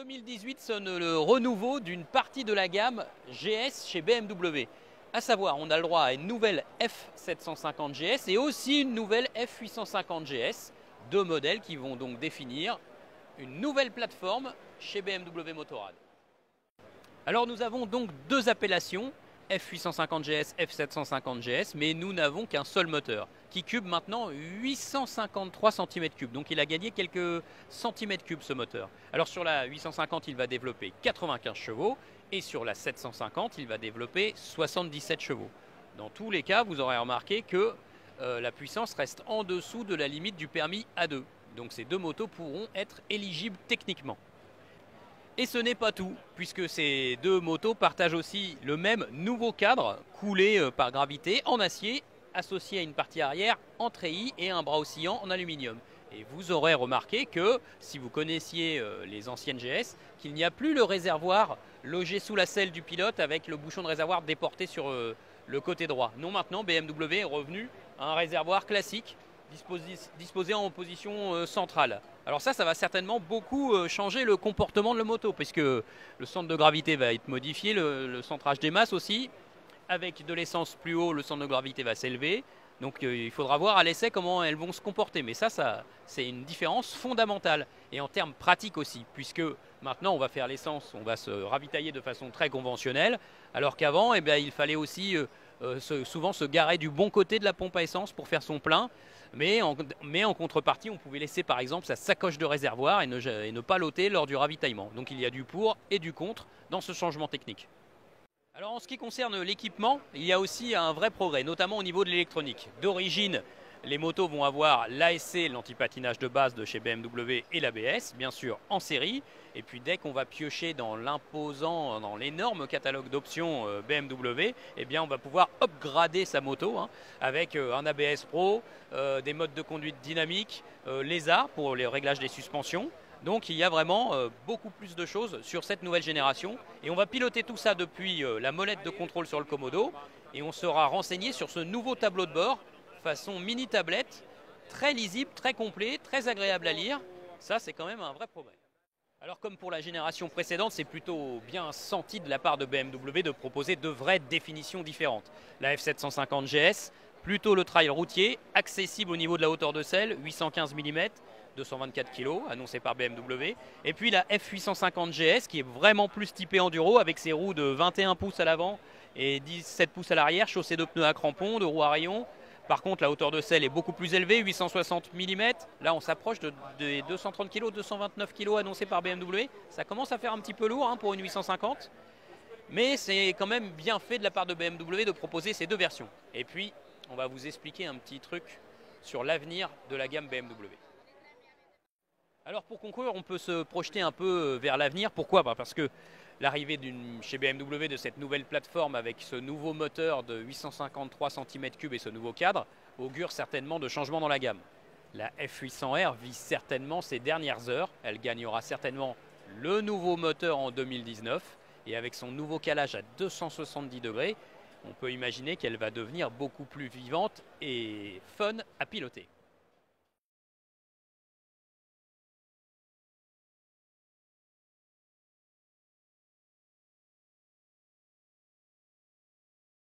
2018 sonne le renouveau d'une partie de la gamme GS chez BMW. À savoir, on a le droit à une nouvelle F750 GS et aussi une nouvelle F850 GS. Deux modèles qui vont donc définir une nouvelle plateforme chez BMW Motorrad. Alors nous avons donc deux appellations, F850 GS, F750 GS, mais nous n'avons qu'un seul moteur qui cube maintenant 853 cm3. Donc il a gagné quelques centimètres cubes ce moteur. Alors sur la 850, il va développer 95 chevaux et sur la 750, il va développer 77 chevaux. Dans tous les cas, vous aurez remarqué que la puissance reste en dessous de la limite du permis A2. Donc ces deux motos pourront être éligibles techniquement. Et ce n'est pas tout, puisque ces deux motos partagent aussi le même nouveau cadre coulé par gravité en acier, associé à une partie arrière en treillis et un bras oscillant en aluminium. Et vous aurez remarqué que, si vous connaissiez les anciennes GS, qu'il n'y a plus le réservoir logé sous la selle du pilote avec le bouchon de réservoir déporté sur le côté droit. Non, maintenant BMW est revenu à un réservoir classique disposé en position centrale. Alors ça va certainement beaucoup changer le comportement de la moto, puisque le centre de gravité va être modifié, le centrage des masses aussi. Avec de l'essence plus haut, le centre de gravité va s'élever. Donc il faudra voir à l'essai comment elles vont se comporter. Mais ça c'est une différence fondamentale. Et en termes pratiques aussi, puisque maintenant on va faire l'essence, on va se ravitailler de façon très conventionnelle, alors qu'avant il fallait aussi souvent se garer du bon côté de la pompe à essence pour faire son plein. Mais en contrepartie, on pouvait laisser par exemple sa sacoche de réservoir et ne pas l'ôter lors du ravitaillement. Donc il y a du pour et du contre dans ce changement technique. Alors en ce qui concerne l'équipement, il y a aussi un vrai progrès, notamment au niveau de l'électronique. D'origine, les motos vont avoir l'ASC, l'antipatinage de base de chez BMW, et l'ABS, bien sûr en série. Et puis dès qu'on va piocher dans l'imposant, dans l'énorme catalogue d'options BMW, eh bien on va pouvoir upgrader sa moto avec un ABS Pro, des modes de conduite dynamique, l'ESA pour les réglages des suspensions. Donc il y a vraiment beaucoup plus de choses sur cette nouvelle génération. Et on va piloter tout ça depuis la molette de contrôle sur le Komodo. Et on sera renseigné sur ce nouveau tableau de bord, façon mini tablette, très lisible, très complet, très agréable à lire. Ça c'est quand même un vrai progrès. Alors comme pour la génération précédente, c'est plutôt bien senti de la part de BMW de proposer de vraies définitions différentes. La F750 GS, plutôt le trail routier, accessible au niveau de la hauteur de selle, 815 mm, 224 kg, annoncé par BMW. Et puis la F850 GS qui est vraiment plus typée enduro avec ses roues de 21 pouces à l'avant et 17 pouces à l'arrière, chaussée de pneus à crampons, de roues à rayons. Par contre, la hauteur de selle est beaucoup plus élevée, 860 mm. Là, on s'approche des 230 kg, 229 kg annoncés par BMW. Ça commence à faire un petit peu lourd pour une 850. Mais c'est quand même bien fait de la part de BMW de proposer ces deux versions. Et puis, on va vous expliquer un petit truc sur l'avenir de la gamme BMW. Alors pour conclure, on peut se projeter un peu vers l'avenir. Pourquoi? Parce que l'arrivée chez BMW de cette nouvelle plateforme avec ce nouveau moteur de 853 cm3 et ce nouveau cadre augure certainement de changements dans la gamme. La F800R vit certainement ses dernières heures. Elle gagnera certainement le nouveau moteur en 2019 et avec son nouveau calage à 270 degrés, on peut imaginer qu'elle va devenir beaucoup plus vivante et fun à piloter.